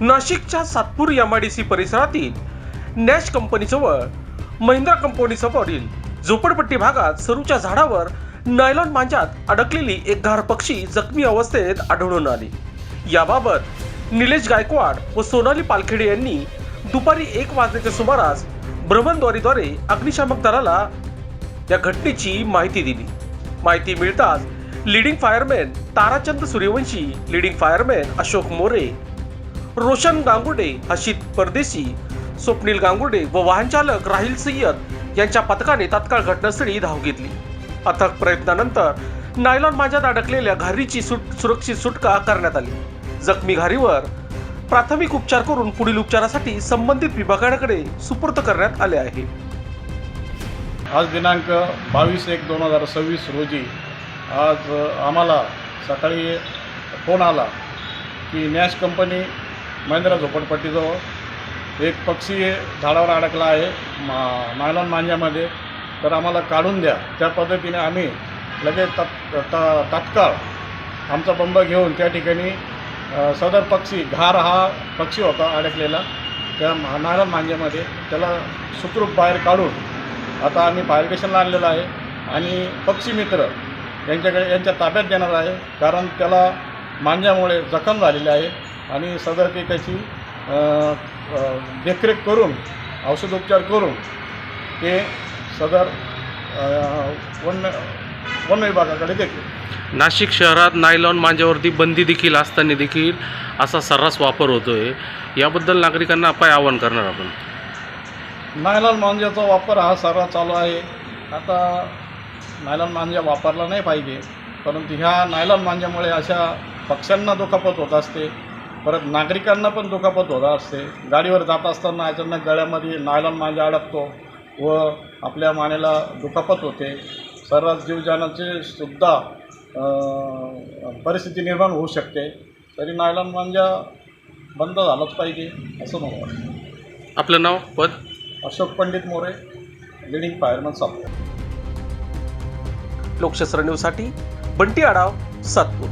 नाशिकच्या सातपूर MIDC परिसरातील Nash कंपनीजवळ Mahindra कंपनीसमोरील झोपडपट्टी भागात सरूच्या झाडावर नायलॉन मांजात अडकलेली एक घार पक्षी जखमी अवस्थेत आढळून आली। याबाबत निलेश गायकवाड व सोनाली पालखेडे यांनी दुपारी 1 वाजण्याच्या सुमारास भ्रमणध्वनीद्वारे अग्निशामक दलाला या घटनेची माहिती दिली। माहिती मिळताच leading fireman Tarachand Suryavanshi, leading fireman Ashok More, Roshan Gangurde, Harshit Pardeshi, Swapnil Gangurde व वाहन चालक राहिल सय्यद यांच्या पथकाने तात्काळ घटनास्थळी धाव घेतली। अथक प्रयत्नानंतर नायलॉन मांजात अडकलेल्या घारीची सुरक्षित सुटका करण्यात आली। जखमी घारीवर प्राथमिक उपचार करून पुढील उपचारासाठी संबंधित विभागाकडे सुपूर्द करण्यात आले आहे। आज दिनांक 22/1/2026 रोजी आज आम्हाला सकाळी फोन आला की नॅश कंपनी महिंद्रा झोपडपट्टीजवळ एक पक्षी झाडावर अडकला आहे नायलॉन मांजामध्ये, तर आम्हाला काढून द्या। त्या पद्धतीने आम्ही लगेच तात्काळ आमचा बंब घेऊन त्या ठिकाणी सदर पक्षी घार हा पक्षी होता अडकलेला त्या नायलॉन मांजामध्ये, त्याला सुखरूप बाहेर काढून आता आम्ही फायर स्टेशनला आणलेलं आहे आणि पक्षी मित्र यांच्या ताब्यात देणार आहे, कारण त्याला मांजामुळे जखम झालेली आहे आणि सदर ते त्याची देखरेख करून औषधोपचार करून ते सदर वन विभागाकडे देते। नाशिक शहरात नायलॉन मांजावरती बंदी देखील असताना देखील असा सर्रास वापर होतोय, याबद्दल नागरिकांना काय आवाहन करणार आपण? नायलॉन मांजाचा वापर हा सर्रास चालू आहे। आता नायलॉन मांजा वापरला नाही पाहिजे, परंतु ह्या नायलॉन मांजामुळे अशा पक्ष्यांना दुखापत होत असते, परत नागरिकांना पण दुखापत होत असते। गाडीवर जात असताना अचानक गळ्यामध्ये नायलॉन मांजा अडकतो व आपल्या मानेला दुखापत होते, सर्रास जीवजानाची सुद्धा परिस्थिती निर्माण होऊ शकते। तरी नायलॉन मांजा बंद झालाच पाहिजे असं मला वाटतं। आपलं नाव, पद? Ashok Pandit More, leading fireman Satpur. लोकशास्त्र न्यूजसाठी बंटी आढाव, सातपूर।